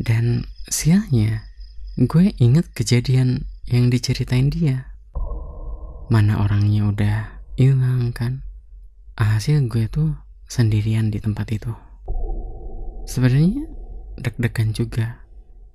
Dan sialnya, gue inget kejadian yang diceritain dia. Mana orangnya udah hilang kan. Hasil gue tuh sendirian di tempat itu. Sebenarnya deg-degan juga.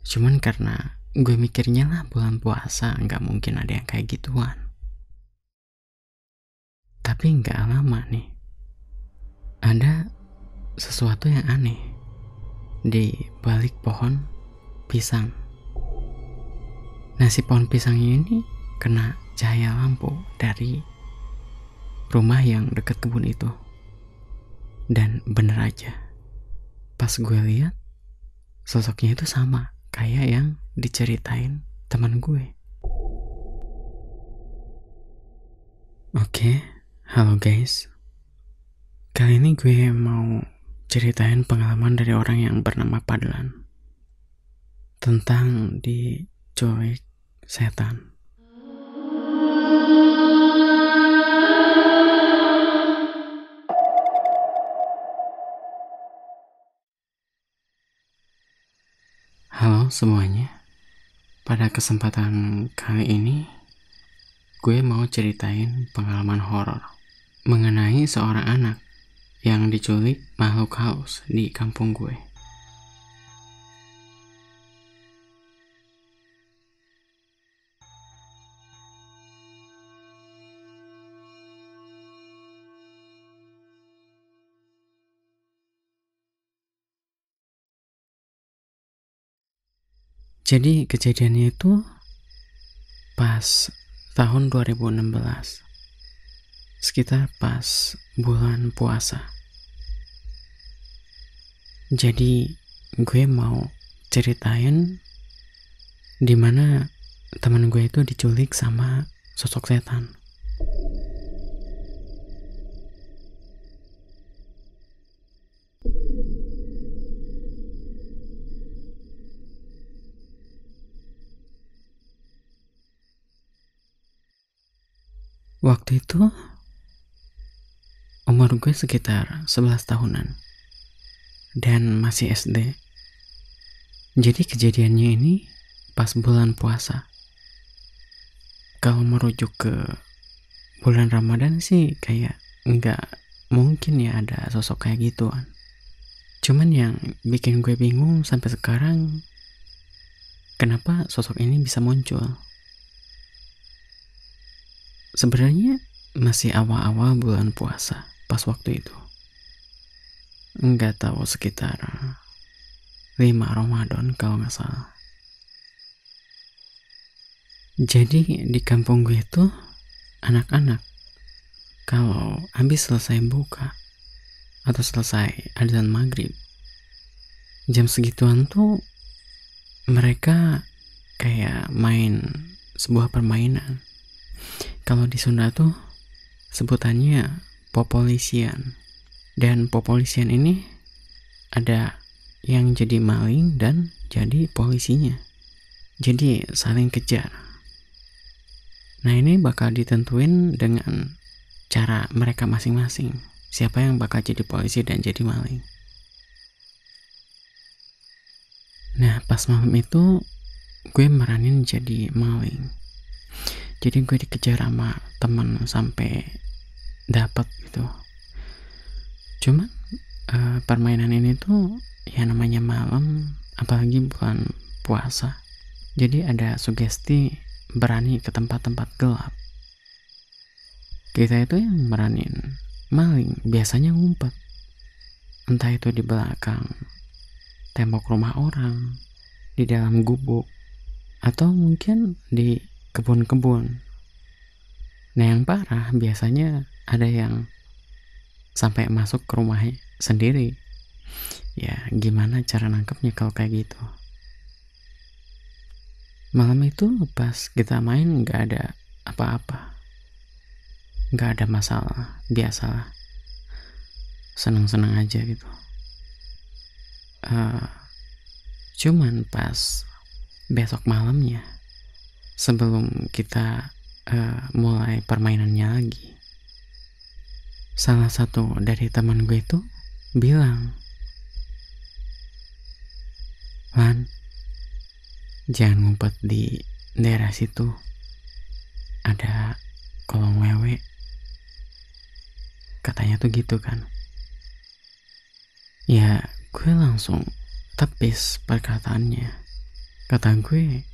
Cuman karena gue mikirnya lah bulan puasa, nggak mungkin ada yang kayak gituan. Tapi nggak lama nih, ada sesuatu yang aneh di balik pohon pisang. Nah, si pohon pisangnya ini kena cahaya lampu dari rumah yang dekat kebun itu. Dan bener aja, pas gue lihat, sosoknya itu sama kayak yang diceritain teman gue. Oke, halo guys. Kali ini gue mau ceritain pengalaman dari orang yang bernama Padlan tentang diculik setan. Halo semuanya. Pada kesempatan kali ini, gue mau ceritain pengalaman horor mengenai seorang anak yang diculik makhluk halus di kampung gue. Jadi kejadiannya itu pas tahun 2016, sekitar pas bulan puasa. Jadi gue mau ceritain dimana teman gue itu diculik sama sosok setan. Waktu itu umur gue sekitar 11 tahunan dan masih SD. Jadi kejadiannya ini pas bulan puasa. Kalau merujuk ke bulan Ramadan sih kayak nggak mungkin ya ada sosok kayak gituan. Cuman yang bikin gue bingung sampai sekarang, kenapa sosok ini bisa muncul? Sebenarnya masih awal-awal bulan puasa pas waktu itu. Nggak tahu sekitar 5 Ramadan kalau nggak salah. Jadi di kampung gue itu anak-anak kalau habis selesai buka atau selesai adzan maghrib, jam segituan tuh mereka kayak main sebuah permainan. Kalau di Sunda tuh sebutannya popolisian. Dan popolisian ini ada yang jadi maling dan jadi polisinya. Jadi saling kejar. Nah, ini bakal ditentuin dengan cara mereka masing-masing. Siapa yang bakal jadi polisi dan jadi maling. Nah, pas malam itu gue meranin jadi maling. Jadi gue dikejar sama temen sampai dapat gitu. Cuman permainan ini tuh ya namanya malam, apalagi bulan puasa. Jadi ada sugesti berani ke tempat-tempat gelap. Kita itu yang meranin maling biasanya ngumpet. Entah itu di belakang tembok rumah orang, di dalam gubuk, atau mungkin di kebun-kebun. Nah, yang parah biasanya ada yang sampai masuk ke rumahnya sendiri. Ya, gimana cara nangkepnya kalau kayak gitu? Malam itu pas kita main gak ada apa-apa. Gak ada masalah, biasalah. Seneng-seneng aja gitu. Cuman pas besok malamnya, sebelum kita mulai permainannya lagi, salah satu dari teman gue itu bilang, Lan, jangan ngumpet di daerah situ. Ada kolong wewe. Katanya tuh gitu kan. Ya, gue langsung tepis perkataannya. Kata gue,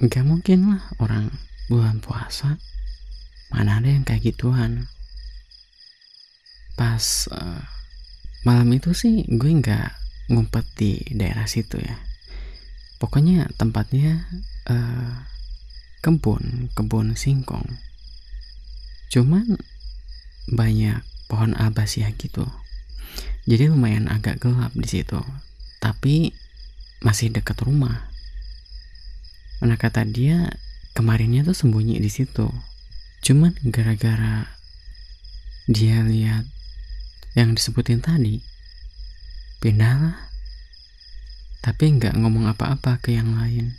gak mungkin lah orang bulan puasa. Mana ada yang kayak gituan. Pas malam itu sih gue gak ngumpet di daerah situ ya. Pokoknya tempatnya kebun singkong. Cuman banyak pohon abasiah gitu. Jadi lumayan agak gelap di situ. Tapi masih dekat rumah. Mana kata dia kemarinnya tuh sembunyi di situ. Cuman gara-gara dia lihat yang disebutin tadi, pindahlah. Tapi nggak ngomong apa-apa ke yang lain.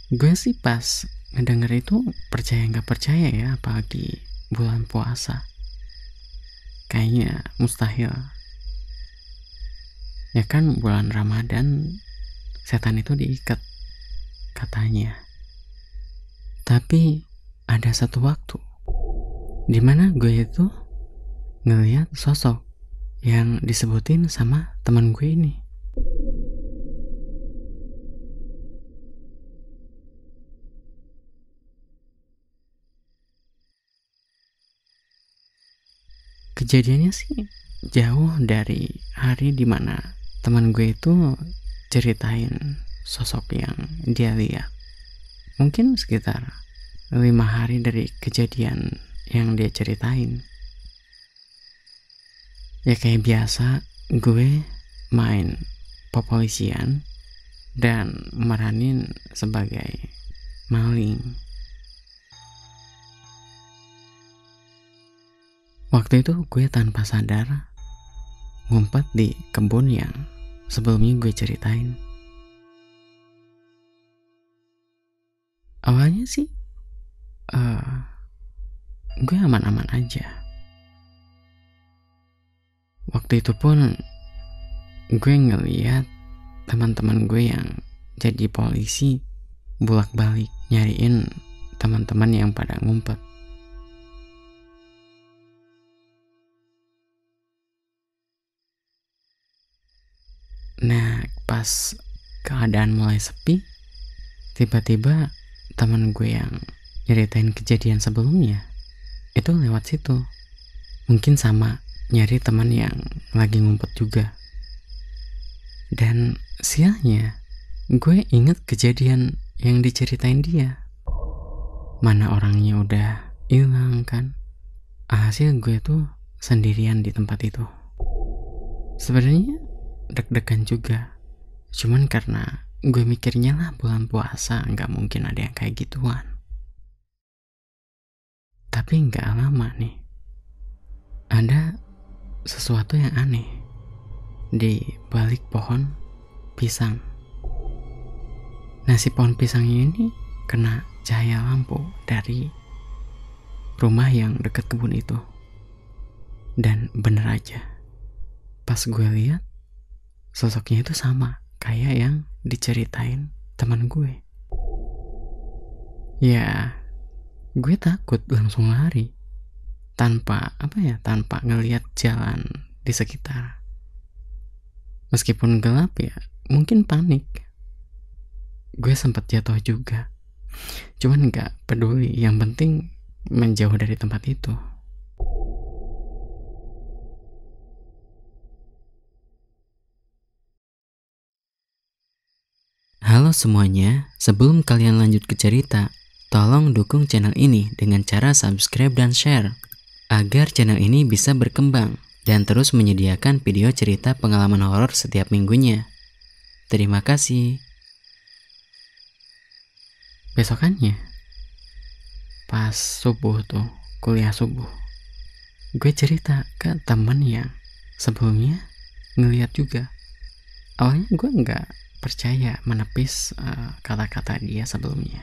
Gue sih pas ngedenger itu percaya nggak percaya ya, apalagi bulan puasa. Kayaknya mustahil. Ya kan bulan Ramadan setan itu diikat katanya. Tapi ada satu waktu dimana gue itu ngeliat sosok yang disebutin sama teman gue ini. Kejadiannya sih jauh dari hari dimana teman gue itu ceritain sosok yang dia lihat. Mungkin sekitar 5 hari dari kejadian yang dia ceritain. Ya kayak biasa gue main popolisian dan meranin sebagai maling. Waktu itu gue tanpa sadar ngumpet di kebun yang sebelumnya gue ceritain. Awalnya sih gue aman-aman aja. Waktu itu pun gue ngeliat teman-teman gue yang jadi polisi bolak-balik nyariin teman-teman yang pada ngumpet. Nah, pas keadaan mulai sepi, tiba-tiba teman gue yang nyeritain kejadian sebelumnya itu lewat situ. Mungkin sama nyari teman yang lagi ngumpet juga. Dan sialnya, gue inget kejadian yang diceritain dia. Mana orangnya udah hilang kan. Hasil gue tuh sendirian di tempat itu. Sebenarnya deg-degan juga. Cuman karena gue mikirnya lah bulan puasa, gak mungkin ada yang kayak gituan. Tapi gak lama nih, ada sesuatu yang aneh di balik pohon pisang. Nah, si pohon pisangnya ini kena cahaya lampu dari rumah yang dekat kebun itu. Dan bener aja, pas gue lihat sosoknya itu sama kayak yang diceritain teman gue. Ya, gue takut langsung lari tanpa ngelihat jalan di sekitar. Meskipun gelap ya, mungkin panik. Gue sempat jatuh juga. Cuman gak peduli, yang penting menjauh dari tempat itu. Halo semuanya, sebelum kalian lanjut ke cerita, tolong dukung channel ini dengan cara subscribe dan share, agar channel ini bisa berkembang dan terus menyediakan video cerita pengalaman horor setiap minggunya. Terima kasih. Besokannya, pas subuh tuh, kuliah subuh, gue cerita ke temen yang sebelumnya ngeliat juga. Awalnya gue gak percaya, menepis kata-kata dia sebelumnya.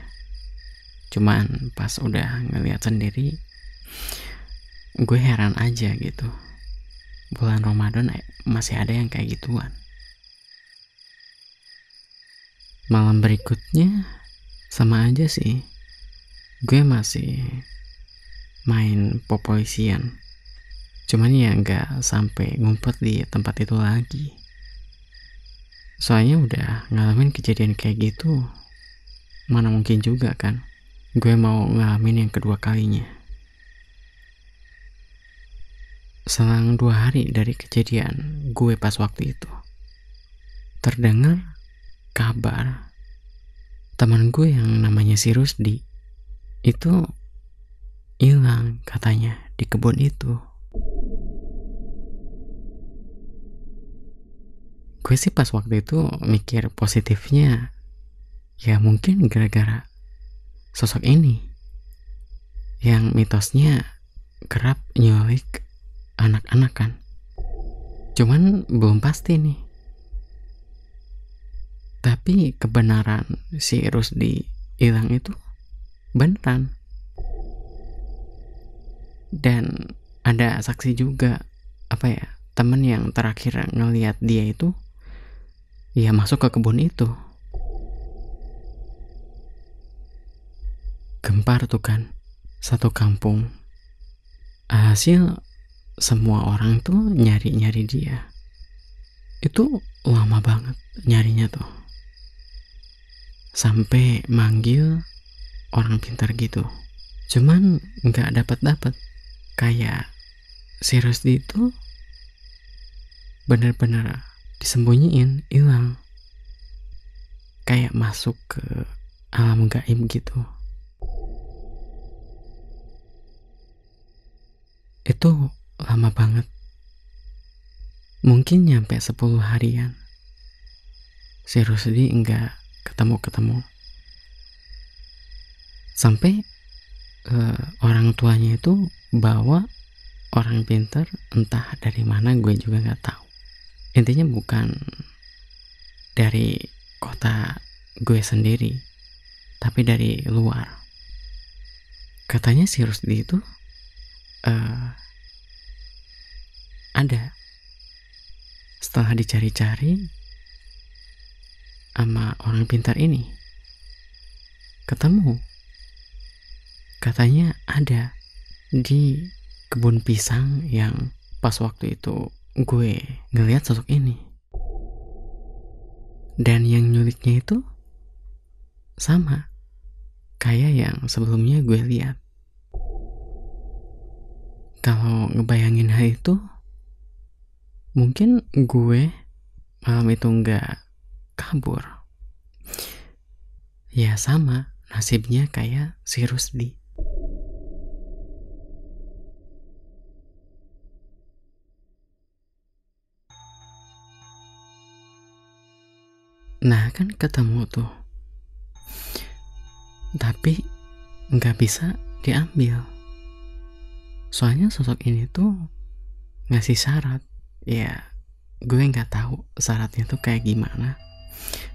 Cuman pas udah ngeliat sendiri, gue heran aja gitu. Bulan Ramadan masih ada yang kayak gituan. Malam berikutnya sama aja sih, gue masih main popolisian. Cuman ya nggak sampai ngumpet di tempat itu lagi. Soalnya udah ngalamin kejadian kayak gitu, mana mungkin juga kan gue mau ngalamin yang kedua kalinya. Selang 2 hari dari kejadian gue pas waktu itu, terdengar kabar teman gue yang namanya si Rusdi itu hilang katanya di kebun itu. Gue sih pas waktu itu mikir positifnya, ya mungkin gara-gara sosok ini yang mitosnya kerap nyulik anak-anak kan. Cuman belum pasti nih. Tapi kebenaran si Rusdi hilang itu beneran. Dan ada saksi juga, temen yang terakhir ngelihat dia itu ya masuk ke kebun itu. Gempar tuh kan satu kampung. Hasil semua orang tuh nyari-nyari dia. Itu lama banget nyarinya tuh, sampai manggil orang pintar gitu. Cuman gak dapet-dapet. Kayak si Rusdi itu bener-bener disembunyiin, hilang. Kayak masuk ke alam gaib gitu. Itu lama banget. Mungkin nyampe 10 harian si Rusdi enggak ketemu-ketemu. Sampai orang tuanya itu bawa orang pintar, entah dari mana gue juga gak tahu. Intinya bukan dari kota gue sendiri, tapi dari luar. Katanya si Rusdi itu ada. Setelah dicari-cari sama orang pintar ini, ketemu. Katanya ada di kebun pisang yang pas waktu itu gue ngeliat sosok ini. Dan yang nyuliknya itu sama kayak yang sebelumnya gue lihat. Kalau ngebayangin hal itu, mungkin gue malam itu nggak kabur. Ya sama nasibnya kayak si Rusdi. Nah kan ketemu tuh, tapi nggak bisa diambil. Soalnya sosok ini tuh ngasih syarat. Ya gue nggak tahu syaratnya tuh kayak gimana.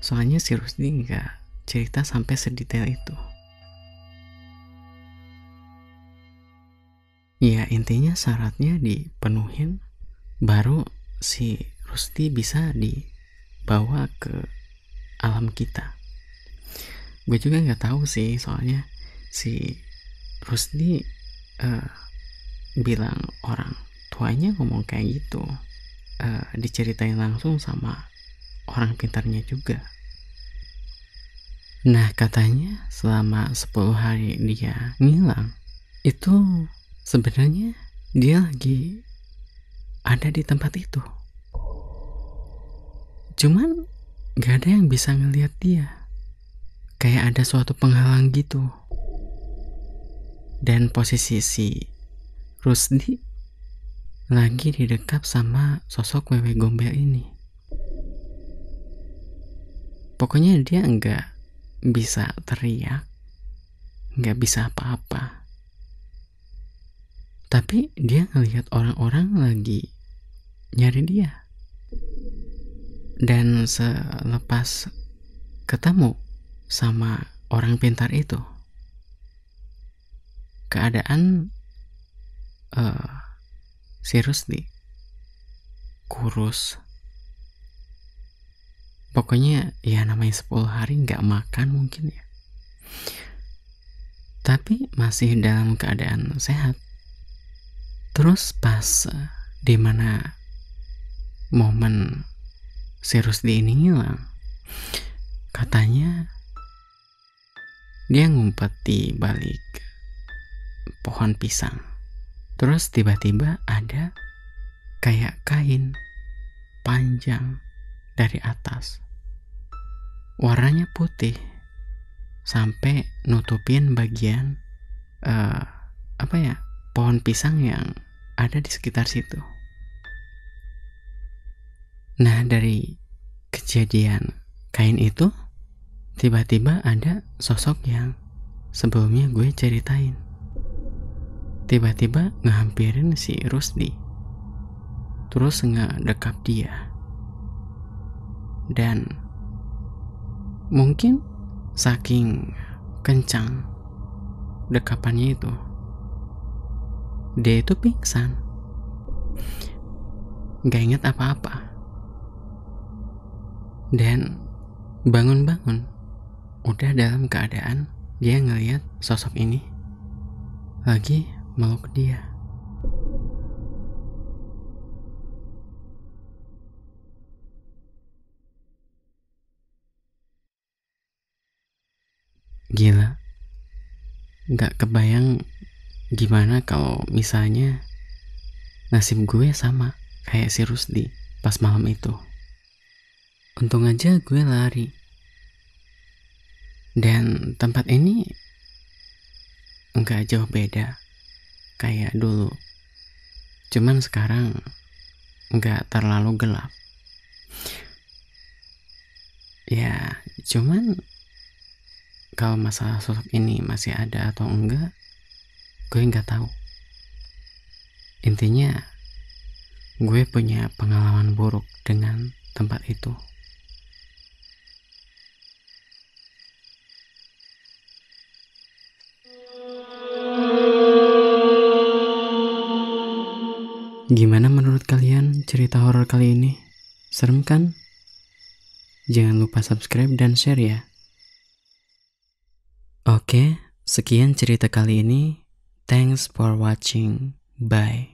Soalnya si Rusdi nggak cerita sampai sedetail itu. Ya intinya syaratnya dipenuhin, baru si Rusdi bisa dibawa ke alam kita. Gue juga nggak tahu sih, soalnya si Rusdi bilang orang tuanya ngomong kayak gitu, diceritain langsung sama orang pintarnya juga. Nah katanya selama 10 hari dia ngilang, itu sebenarnya dia lagi ada di tempat itu. Cuman gak ada yang bisa ngelihat dia. Kayak ada suatu penghalang gitu. Dan posisi si Rusdi lagi didekap sama sosok wewe gombel ini. Pokoknya dia nggak bisa teriak, nggak bisa apa-apa. Tapi dia ngelihat orang-orang lagi nyari dia. Dan selepas ketemu sama orang pintar itu, keadaan si Rusdi kurus, Pokoknya ya namanya 10 hari nggak makan mungkin ya. Tapi masih dalam keadaan sehat. Terus pas dimana momen si Rusdi ini hilang, katanya dia ngumpet di balik pohon pisang. Terus tiba-tiba ada kayak kain panjang dari atas, warnanya putih sampai nutupin bagian pohon pisang yang ada di sekitar situ. Nah, dari kejadian kain itu tiba-tiba ada sosok yang sebelumnya gue ceritain. Tiba-tiba ngehampirin si Rusdi, terus ngedekap dia. Dan mungkin saking kencang dekapannya itu, dia itu pingsan, gak inget apa-apa. Dan bangun-bangun udah dalam keadaan dia ngeliat sosok ini lagi meluk dia. Gila, gak kebayang gimana kalau misalnya nasib gue sama kayak si Rusdi pas malam itu. Untung aja gue lari. Dan tempat ini nggak jauh beda kayak dulu. Cuman sekarang nggak terlalu gelap. Ya, cuman kalau masalah sosok ini masih ada atau enggak, gue nggak tahu. Intinya, gue punya pengalaman buruk dengan tempat itu. Gimana menurut kalian cerita horor kali ini? Serem kan? Jangan lupa subscribe dan share ya. Oke, sekian cerita kali ini. Thanks for watching. Bye.